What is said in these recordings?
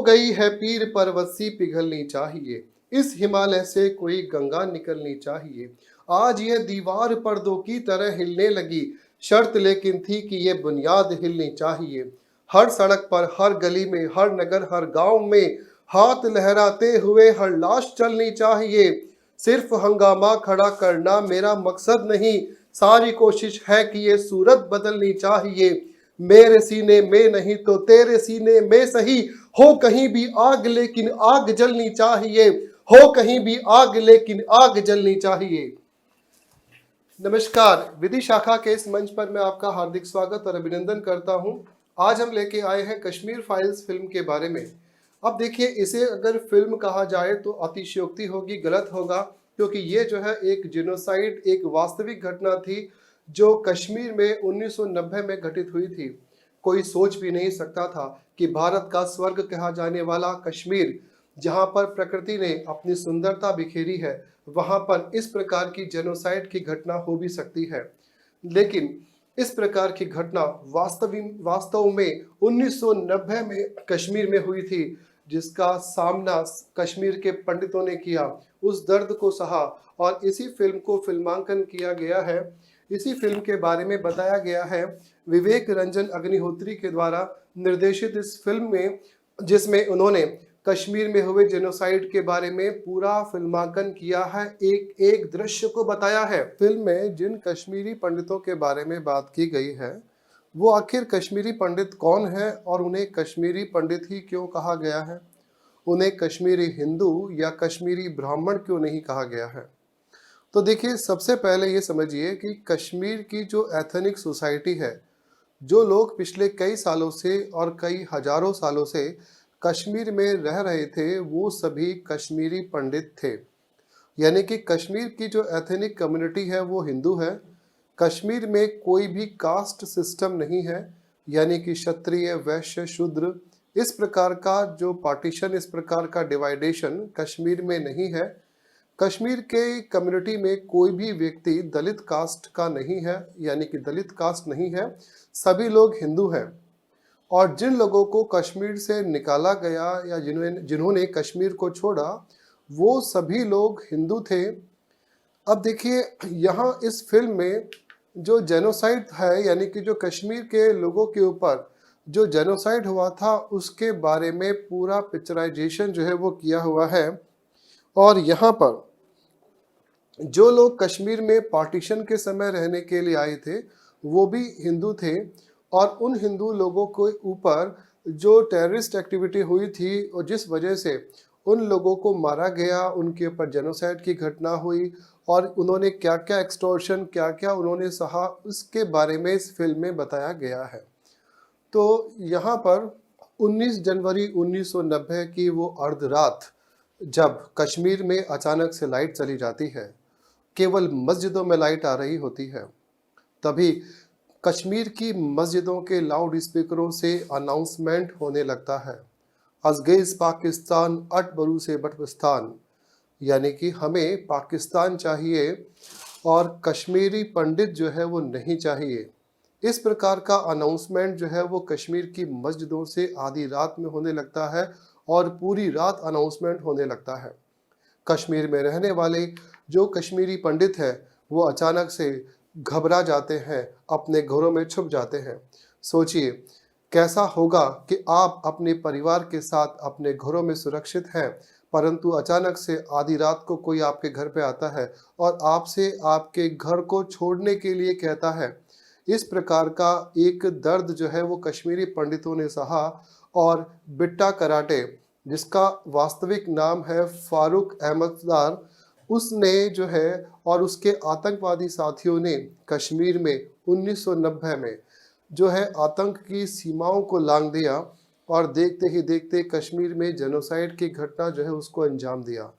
गई है पीर परवस्सी पिघलनी चाहिए, इस हिमालय से कोई गंगा निकलनी चाहिए। आज ये दीवार पर्दों की तरह हिलने लगी, शर्त लेकिन थी कि ये बुनियाद हिलनी चाहिए। हर सड़क पर, हर गली में, हर नगर, हर गांव में हाथ लहराते हुए हर लाश चलनी चाहिए। सिर्फ हंगामा खड़ा करना मेरा मकसद नहीं, सारी कोशिश है कि ये सूरत बदलनी चाहिए। मेरे सीने में नहीं तो तेरे सीने में सही, हो कहीं भी आग लेकिन आग जलनी चाहिए, हो कहीं भी आग लेकिन आग जलनी चाहिए। नमस्कार, विधि शाखा के इस मंच पर मैं आपका हार्दिक स्वागत और अभिनंदन करता हूं। आज हम लेके आए हैं कश्मीर फाइल्स फिल्म के बारे में। अब देखिए, इसे अगर फिल्म कहा जाए तो अतिशयोक्ति होगी, गलत होगा, क्योंकि ये जो है एक जेनोसाइड, एक वास्तविक घटना थी जो कश्मीर में 1990 में घटित हुई थी। कोई सोच भी नहीं सकता था कि भारत का स्वर्ग कहा जाने वाला कश्मीर, जहां पर प्रकृति ने अपनी सुंदरता बिखेरी है, वहां पर इस प्रकार की जेनोसाइड की घटना हो भी सकती है। लेकिन इस प्रकार की घटना वास्तव में 1990 में कश्मीर में हुई थी, जिसका सामना कश्मीर के पंडितों ने किया, उस दर्द को सहा और इसी फिल्म को फिल्मांकन किया गया है। इसी फिल्म के बारे में बताया गया है विवेक रंजन अग्निहोत्री के द्वारा निर्देशित इस फिल्म में, जिसमें उन्होंने कश्मीर में हुए जेनोसाइड के बारे में पूरा फिल्मांकन किया है, एक एक दृश्य को बताया है। फिल्म में जिन कश्मीरी पंडितों के बारे में बात की गई है, वो आखिर कश्मीरी पंडित कौन है और उन्हें कश्मीरी पंडित ही क्यों कहा गया है? उन्हें कश्मीरी हिंदू या कश्मीरी ब्राह्मण क्यों नहीं कहा गया है? तो देखिए, सबसे पहले ये समझिए कि कश्मीर की जो एथनिक सोसाइटी है, जो लोग पिछले कई सालों से और कई हजारों सालों से कश्मीर में रह रहे थे, वो सभी कश्मीरी पंडित थे। यानी कि कश्मीर की जो एथनिक कम्युनिटी है वो हिंदू है। कश्मीर में कोई भी कास्ट सिस्टम नहीं है, यानी कि क्षत्रिय, वैश्य, शूद्र, इस प्रकार का जो पार्टीशन, इस प्रकार का डिवाइडेशन कश्मीर में नहीं है। कश्मीर के कम्युनिटी में कोई भी व्यक्ति दलित कास्ट का नहीं है, यानी कि दलित कास्ट नहीं है, सभी लोग हिंदू हैं। और जिन लोगों को कश्मीर से निकाला गया या जिन्होंने कश्मीर को छोड़ा, वो सभी लोग हिंदू थे। अब देखिए, यहाँ इस फिल्म में जो जेनोसाइड है, यानी कि जो कश्मीर के लोगों के ऊपर जो जेनोसाइड हुआ था, उसके बारे में पूरा पिक्चराइजेशन जो है वो किया हुआ है। और यहाँ पर जो लोग कश्मीर में पार्टीशन के समय रहने के लिए आए थे, वो भी हिंदू थे। और उन हिंदू लोगों के ऊपर जो टेररिस्ट एक्टिविटी हुई थी और जिस वजह से उन लोगों को मारा गया, उनके ऊपर जेनोसाइड की घटना हुई और उन्होंने क्या क्या एक्सटॉर्शन, क्या क्या उन्होंने सहा, उसके बारे में इस फिल्म में बताया गया है। तो यहाँ पर 19 जनवरी 1990 की वो अर्ध रात, जब कश्मीर में अचानक से लाइट चली जाती है, केवल मस्जिदों में लाइट आ रही होती है, तभी कश्मीर की मस्जिदों के लाउड स्पीकरों से अनाउंसमेंट होने लगता है, अज़गैज़ पाकिस्तान अट बरू से बटविस्तान, यानी कि हमें पाकिस्तान चाहिए और कश्मीरी पंडित जो है वो नहीं चाहिए। इस प्रकार का अनाउंसमेंट जो है वो कश्मीर की मस्जिदों से आधी रात में होने लगता है और पूरी रात अनाउंसमेंट होने लगता है। कश्मीर में रहने वाले जो कश्मीरी पंडित हैं, वो अचानक से घबरा जाते हैं, अपने घरों में छुप जाते हैं। सोचिए कैसा होगा कि आप अपने परिवार के साथ अपने घरों में सुरक्षित हैं, परंतु अचानक से आधी रात को कोई आपके घर पे आता है और आपसे आपके घर को छोड़ने के लिए कहता है। इस प्रकार का एक दर्द जो है वो कश्मीरी पंडितों ने सहा और बिट्टा कराटे, जिसका वास्तविक नाम है फारूक अहमददार, उसने जो है और उसके आतंकवादी साथियों ने कश्मीर में 1990 में जो है आतंक की सीमाओं को लांघ दिया और देखते ही देखते कश्मीर में जेनोसाइड की घटना जो है उसको अंजाम दिया।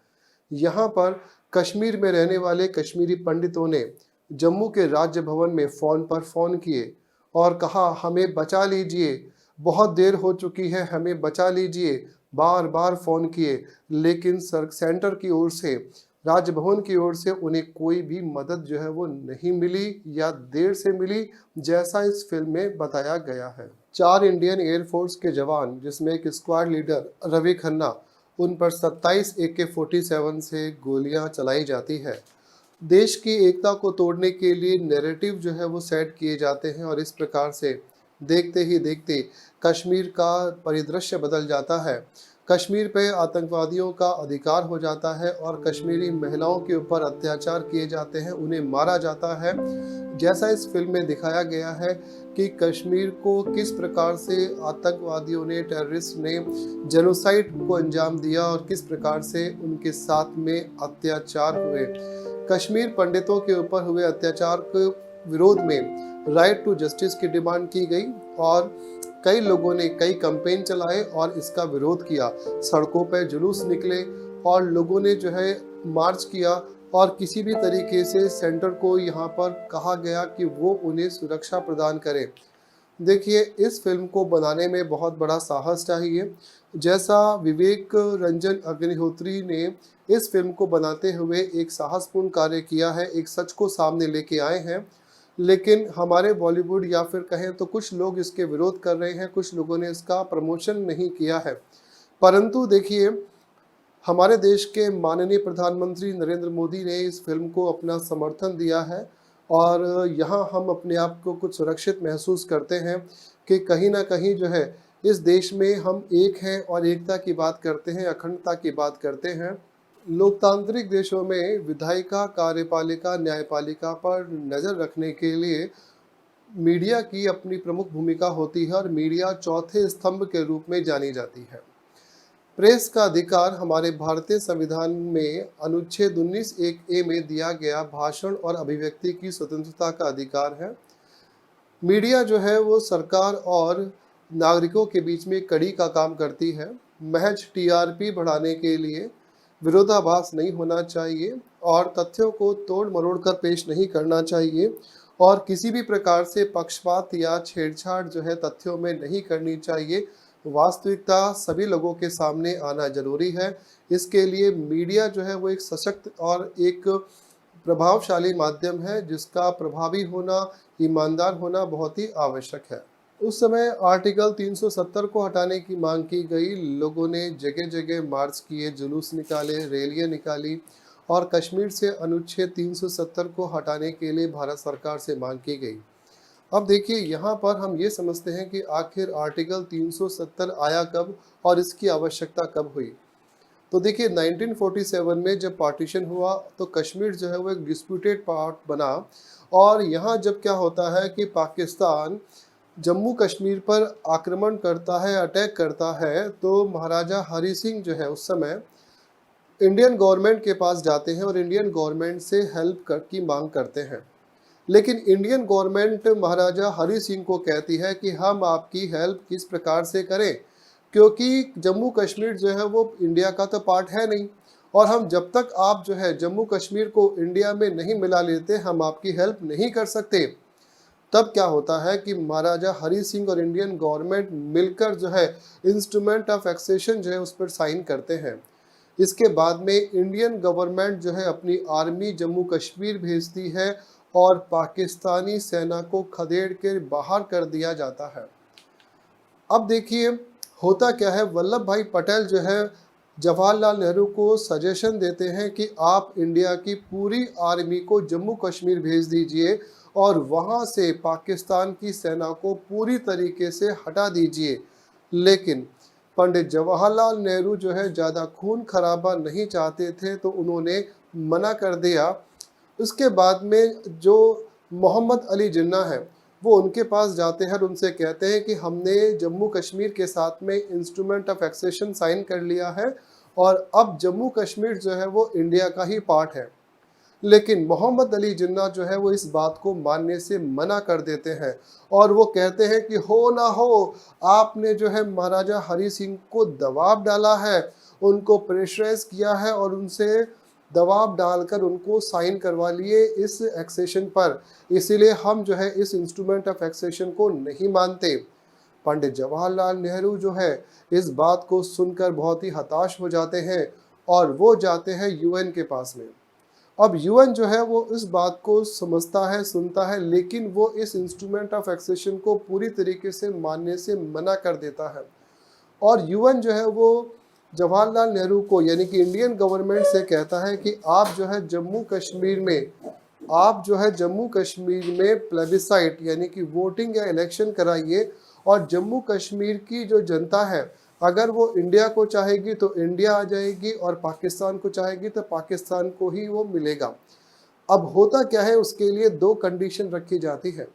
यहाँ पर कश्मीर में रहने वाले कश्मीरी पंडितों ने जम्मू के राज्य भवन में फ़ोन पर फ़ोन किए और कहा, हमें बचा लीजिए, बहुत देर हो चुकी है, हमें बचा लीजिए। बार बार फ़ोन किए, लेकिन सेंटर की ओर से, राजभवन की ओर से उन्हें कोई भी मदद जो है वो नहीं मिली या देर से मिली, जैसा इस फिल्म में बताया गया है। 4 इंडियन एयरफोर्स के जवान, जिसमें एक स्क्वाड लीडर रवि खन्ना, उन पर 27 AK-47 से गोलियां चलाई जाती है। देश की एकता को तोड़ने के लिए नैरेटिव जो है वो सेट किए जाते हैं और इस प्रकार से देखते ही देखते कश्मीर का परिदृश्य बदल जाता है। कश्मीर पे आतंकवादियों का अधिकार हो जाता है और कश्मीरी महिलाओं के ऊपर अत्याचार किए जाते हैं, उन्हें मारा जाता है। जैसा इस फिल्म में दिखाया गया है कि कश्मीर को किस प्रकार से आतंकवादियों ने, टेररिस्ट ने जेनोसाइड को अंजाम दिया और किस प्रकार से उनके साथ में अत्याचार हुए। कश्मीर पंडितों के ऊपर हुए अत्याचार के विरोध में राइट टू जस्टिस की डिमांड की गई और कई लोगों ने कई कैंपेन चलाए और इसका विरोध किया। सड़कों पर जुलूस निकले और लोगों ने जो है मार्च किया और किसी भी तरीके से सेंटर को यहाँ पर कहा गया कि वो उन्हें सुरक्षा प्रदान करे। देखिए, इस फिल्म को बनाने में बहुत बड़ा साहस चाहिए। जैसा विवेक रंजन अग्निहोत्री ने इस फिल्म को बनाते हुए एक साहसपूर्ण कार्य किया है, एक सच को सामने लेके आए हैं, लेकिन हमारे बॉलीवुड या फिर कहें तो कुछ लोग इसके विरोध कर रहे हैं, कुछ लोगों ने इसका प्रमोशन नहीं किया है। परंतु देखिए, हमारे देश के माननीय प्रधानमंत्री नरेंद्र मोदी ने इस फिल्म को अपना समर्थन दिया है और यहाँ हम अपने आप को कुछ सुरक्षित महसूस करते हैं कि कहीं ना कहीं जो है इस देश में हम एक हैं और एकता की बात करते हैं, अखंडता की बात करते हैं। लोकतांत्रिक देशों में विधायिका, कार्यपालिका, न्यायपालिका पर नज़र रखने के लिए मीडिया की अपनी प्रमुख भूमिका होती है और मीडिया चौथे स्तंभ के रूप में जानी जाती है। प्रेस का अधिकार हमारे भारतीय संविधान में अनुच्छेद 19(1)(a) में दिया गया भाषण और अभिव्यक्ति की स्वतंत्रता का अधिकार है। मीडिया जो है वो सरकार और नागरिकों के बीच में कड़ी का काम करती है। महज TRP बढ़ाने के लिए विरोधाभास नहीं होना चाहिए और तथ्यों को तोड़ मरोड़ कर पेश नहीं करना चाहिए और किसी भी प्रकार से पक्षपात या छेड़छाड़ जो है तथ्यों में नहीं करनी चाहिए। वास्तविकता सभी लोगों के सामने आना जरूरी है। इसके लिए मीडिया जो है वो एक सशक्त और एक प्रभावशाली माध्यम है, जिसका प्रभावी होना, ईमानदार होना बहुत ही आवश्यक है। उस समय आर्टिकल 370 को हटाने की मांग की गई। लोगों ने जगह जगह मार्च किए, जुलूस निकाले, रैलियां निकाली और कश्मीर से अनुच्छेद 370 को हटाने के लिए भारत सरकार से मांग की गई। अब देखिए, यहाँ पर हम ये समझते हैं कि आखिर आर्टिकल 370 आया कब और इसकी आवश्यकता कब हुई। तो देखिए, 1947 में जब पार्टीशन हुआ तो कश्मीर जो है वो एक डिस्प्यूटेड पार्ट बना और यहाँ जब क्या होता है कि पाकिस्तान जम्मू कश्मीर पर आक्रमण करता है, अटैक करता है, तो महाराजा हरी सिंह जो है उस समय इंडियन गवर्नमेंट के पास जाते हैं और इंडियन गवर्नमेंट से हेल्प की मांग करते हैं। लेकिन इंडियन गवर्नमेंट महाराजा हरी सिंह को कहती है कि हम आपकी हेल्प किस प्रकार से करें, क्योंकि जम्मू कश्मीर जो है वो इंडिया का तो पार्ट है नहीं और हम जब तक आप जो है जम्मू कश्मीर को इंडिया में नहीं मिला लेते, हम आपकी हेल्प नहीं कर सकते। तब क्या होता है कि महाराजा हरी सिंह और इंडियन गवर्नमेंट मिलकर जो है इंस्ट्रूमेंट ऑफ एक्सेशन जो है उस पर साइन करते हैं। इसके बाद में इंडियन गवर्नमेंट जो है अपनी आर्मी जम्मू कश्मीर भेजती है और पाकिस्तानी सेना को खदेड़ के बाहर कर दिया जाता है। अब देखिए, होता क्या है, वल्लभ भाई पटेल जो है जवाहरलाल नेहरू को सजेशन देते हैं कि आप इंडिया की पूरी आर्मी को जम्मू कश्मीर भेज दीजिए और वहां से पाकिस्तान की सेना को पूरी तरीके से हटा दीजिए। लेकिन पंडित जवाहरलाल नेहरू जो है ज़्यादा खून खराबा नहीं चाहते थे, तो उन्होंने मना कर दिया। उसके बाद में जो मोहम्मद अली जिन्ना है वो उनके पास जाते हैं और उनसे कहते हैं कि हमने जम्मू कश्मीर के साथ में इंस्ट्रूमेंट ऑफ एक्सेशन साइन कर लिया है और अब जम्मू कश्मीर जो है वो इंडिया का ही पार्ट है। लेकिन मोहम्मद अली जिन्ना जो है वो इस बात को मानने से मना कर देते हैं और वो कहते हैं कि हो ना हो, आपने जो है महाराजा हरी सिंह को दबाव डाला है, उनको प्रेशराइज किया है और उनसे दबाव डालकर उनको साइन करवा लिए इस एक्सेशन पर, इसीलिए हम जो है इस इंस्ट्रूमेंट ऑफ एक्सेशन को नहीं मानते। पंडित जवाहरलाल नेहरू जो है इस बात को सुनकर बहुत ही हताश हो जाते हैं और वो जाते हैं UN के पास में अब यूएन जो है वो इस बात को समझता है, सुनता है, लेकिन वो इस इंस्ट्रूमेंट ऑफ एक्सेशन को पूरी तरीके से मानने से मना कर देता है। और यूएन जो है वो जवाहरलाल नेहरू को यानी कि इंडियन गवर्नमेंट से कहता है कि आप जो है जम्मू कश्मीर में प्लेबिसाइट यानी कि वोटिंग या इलेक्शन कराइए, और जम्मू कश्मीर की जो जनता है अगर वो इंडिया को चाहेगी तो इंडिया आ जाएगी, और पाकिस्तान को चाहेगी तो पाकिस्तान को ही वो मिलेगा। अब होता क्या है, उसके लिए दो कंडीशन रखी जाती है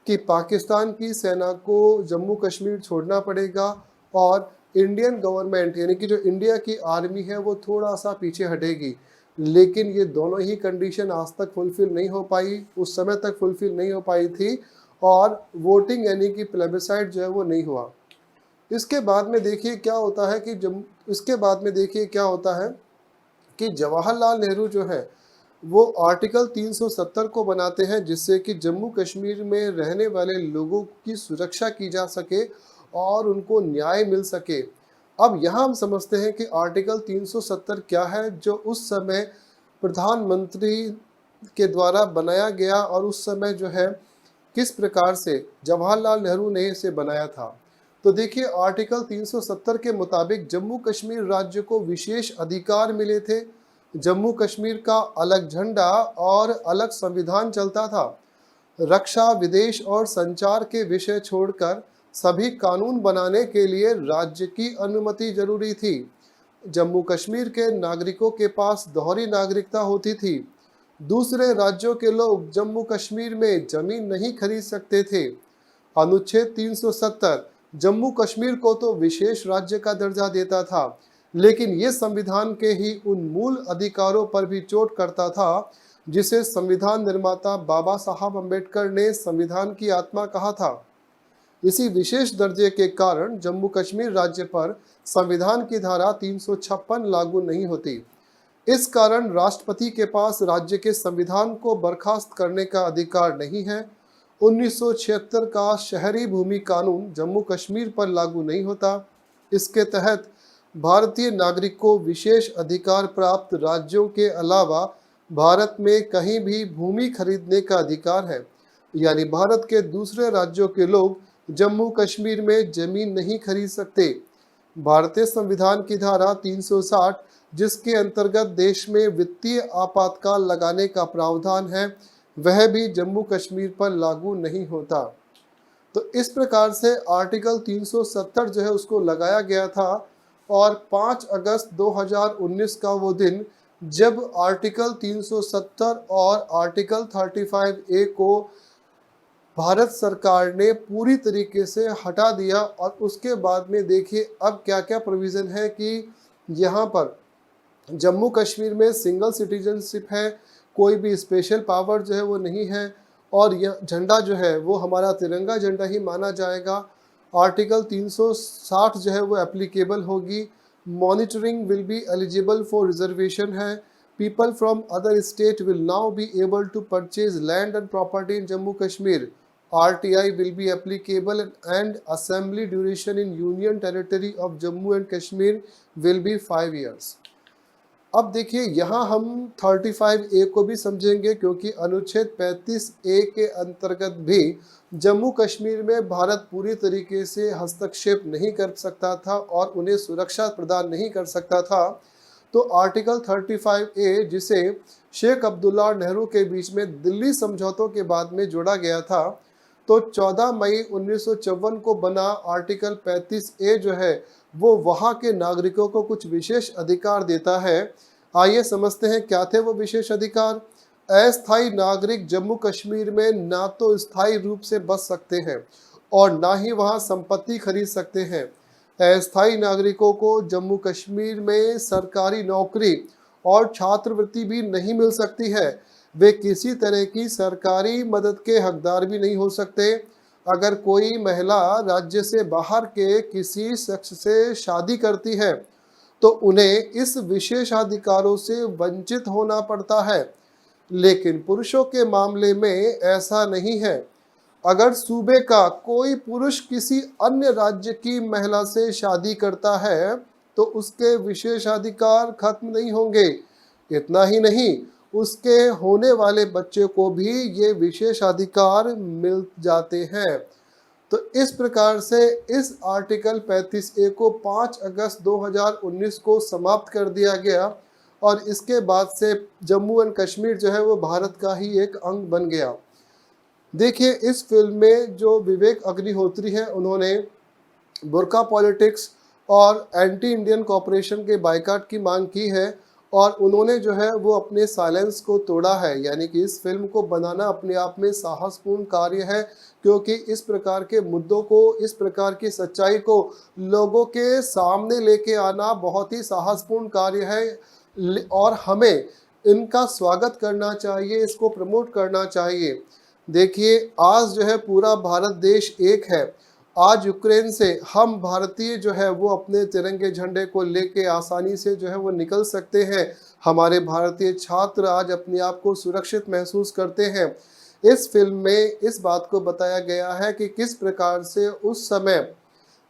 कि पाकिस्तान की सेना को जम्मू कश्मीर छोड़ना पड़ेगा, और इंडियन गवर्नमेंट यानी कि जो इंडिया की आर्मी है वो थोड़ा सा पीछे हटेगी। लेकिन ये दोनों ही कंडीशन आज तक फुलफिल नहीं हो पाई, उस समय तक फुलफिल नहीं हो पाई थी, और वोटिंग यानी कि प्लेबिसाइट जो है वो नहीं हुआ। इसके बाद में देखिए क्या होता है कि जवाहरलाल नेहरू जो है वो आर्टिकल 370 को बनाते हैं, जिससे कि जम्मू कश्मीर में रहने वाले लोगों की सुरक्षा की जा सके और उनको न्याय मिल सके। अब यहाँ हम समझते हैं कि आर्टिकल 370 क्या है, जो उस समय प्रधानमंत्री के द्वारा बनाया गया, और उस समय जो है किस प्रकार से जवाहरलाल नेहरू ने इसे बनाया था। तो देखिए आर्टिकल 370 के मुताबिक जम्मू कश्मीर राज्य को विशेष अधिकार मिले थे। जम्मू कश्मीर का अलग झंडा और अलग संविधान चलता था। रक्षा, विदेश और संचार के विषय छोड़कर सभी कानून बनाने के लिए राज्य की अनुमति जरूरी थी। जम्मू कश्मीर के नागरिकों के पास दोहरी नागरिकता होती थी। दूसरे राज्यों के लोग जम्मू कश्मीर में जमीन नहीं खरीद सकते थे। अनुच्छेद 370 जम्मू कश्मीर को तो विशेष राज्य का दर्जा देता था, लेकिन ये संविधान के ही उन मूल अधिकारों पर भी चोट करता था जिसे संविधान निर्माता बाबा साहब अम्बेडकर ने संविधान की आत्मा कहा था। इसी विशेष दर्जे के कारण जम्मू कश्मीर राज्य पर संविधान की धारा 356 लागू नहीं होती। इस कारण राष्ट्रपति के पास राज्य के संविधान को बर्खास्त करने का अधिकार नहीं है। 1976 का शहरी भूमि कानून जम्मू कश्मीर पर लागू नहीं होता। इसके तहत भारतीय नागरिक को विशेष अधिकार प्राप्त राज्यों के अलावा भारत में कहीं भी भूमि खरीदने का अधिकार है, यानी भारत के दूसरे राज्यों के लोग जम्मू कश्मीर में जमीन नहीं खरीद सकते। भारतीय संविधान की धारा 360 जिसके अंतर्गत देश में वित्तीय आपातकाल लगाने का प्रावधान है, वह भी जम्मू कश्मीर पर लागू नहीं होता। तो इस प्रकार से आर्टिकल 370 जो है उसको लगाया गया था, और 5 अगस्त 2019 का वो दिन जब आर्टिकल 370 और आर्टिकल 35A को भारत सरकार ने पूरी तरीके से हटा दिया। और उसके बाद में देखिए अब क्या क्या प्रोविज़न है कि यहाँ पर जम्मू कश्मीर में सिंगल सिटीजनशिप है, कोई भी स्पेशल पावर जो है वो नहीं है, और यह झंडा जो है वो हमारा तिरंगा झंडा ही माना जाएगा। आर्टिकल 360 जो है वो एप्लीकेबल होगी। Monitoring will be eligible for reservation है। People from other state will now be able to purchase land and property in Jammu Kashmir. RTI will be applicable and assembly duration in Union Territory of Jammu and Kashmir will be 5 years। अब देखिए यहाँ हम 35A को भी समझेंगे, क्योंकि अनुच्छेद 35A के अंतर्गत भी जम्मू कश्मीर में भारत पूरी तरीके से हस्तक्षेप नहीं कर सकता था और उन्हें सुरक्षा प्रदान नहीं कर सकता था। तो आर्टिकल 35A जिसे शेख अब्दुल्ला और नेहरू के बीच में दिल्ली समझौतों के बाद में जोड़ा गया था, तो 14 मई 1954 को बना आर्टिकल 35A जो है वो वहाँ के नागरिकों को कुछ विशेष अधिकार देता है। आइए समझते हैं क्या थे वो विशेष अधिकार। अस्थायी नागरिक जम्मू कश्मीर में ना तो स्थायी रूप से बस सकते हैं और ना ही वहाँ संपत्ति खरीद सकते हैं। अस्थायी नागरिकों को जम्मू कश्मीर में सरकारी नौकरी और छात्रवृत्ति भी नहीं मिल सकती है। वे किसी तरह की सरकारी मदद के हकदार भी नहीं हो सकते। अगर कोई महिला राज्य से बाहर के किसी शख्स से शादी करती है तो उन्हें इस विशेषाधिकारों से वंचित होना पड़ता है, लेकिन पुरुषों के मामले में ऐसा नहीं है। अगर सूबे का कोई पुरुष किसी अन्य राज्य की महिला से शादी करता है तो उसके विशेषाधिकार खत्म नहीं होंगे। इतना ही नहीं, उसके होने वाले बच्चे को भी ये विशेषाधिकार मिल जाते हैं। तो इस प्रकार से इस आर्टिकल 35A को 5 अगस्त 2019 को समाप्त कर दिया गया और इसके बाद से जम्मू एंड कश्मीर जो है वो भारत का ही एक अंग बन गया। देखिए, इस फिल्म में जो विवेक अग्निहोत्री हैं, उन्होंने बुर्का पॉलिटिक्स और एंटी इंडियन कॉपरेशन के बायकॉट की मांग की है और उन्होंने जो है वो अपने साइलेंस को तोड़ा है। यानी कि इस फिल्म को बनाना अपने आप में साहसपूर्ण कार्य है, क्योंकि इस प्रकार के मुद्दों को, इस प्रकार की सच्चाई को लोगों के सामने लेके आना बहुत ही साहसपूर्ण कार्य है और हमें इनका स्वागत करना चाहिए, इसको प्रमोट करना चाहिए। देखिए, आज जो है पूरा भारत देश एक है। आज यूक्रेन से हम भारतीय जो है वो अपने तिरंगे झंडे को लेके आसानी से जो है वो निकल सकते हैं। हमारे भारतीय छात्र आज अपने आप को सुरक्षित महसूस करते हैं। इस फिल्म में इस बात को बताया गया है कि किस प्रकार से उस समय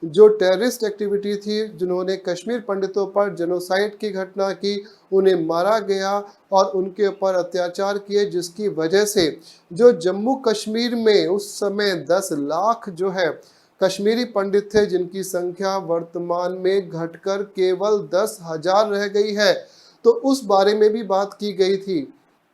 जो टेररिस्ट एक्टिविटी थी, जिन्होंने कश्मीर पंडितों पर जेनोसाइड की घटना की, उन्हें मारा गया और उनके ऊपर अत्याचार किए, जिसकी वजह से जो जम्मू कश्मीर में उस समय 10 लाख जो है कश्मीरी पंडित थे, जिनकी संख्या वर्तमान में घटकर केवल 10,000 रह गई है। तो उस बारे में भी बात की गई थी।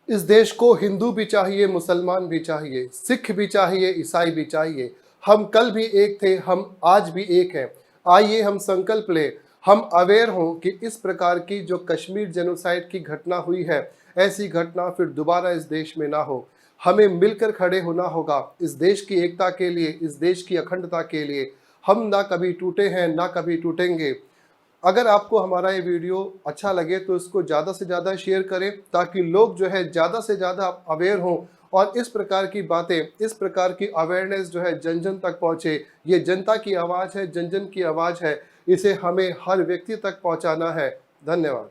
इस देश को हिंदू भी चाहिए, मुसलमान भी चाहिए, सिख भी चाहिए, ईसाई भी चाहिए। हम कल भी एक थे, हम आज भी एक हैं। आइए हम संकल्प लें, हम अवेयर हों कि इस प्रकार की जो कश्मीर जेनोसाइड की घटना हुई है, ऐसी घटना फिर दोबारा इस देश में ना हो। हमें मिलकर खड़े होना होगा इस देश की एकता के लिए, इस देश की अखंडता के लिए। हम ना कभी टूटे हैं, ना कभी टूटेंगे। अगर आपको हमारा ये वीडियो अच्छा लगे तो इसको ज़्यादा से ज़्यादा शेयर करें, ताकि लोग जो है ज़्यादा से ज़्यादा अवेयर हों और इस प्रकार की बातें, इस प्रकार की अवेयरनेस जो है जन जन तक पहुँचे। ये जनता की आवाज़ है, जन जन की आवाज़ है, इसे हमें हर व्यक्ति तक पहुँचाना है। धन्यवाद।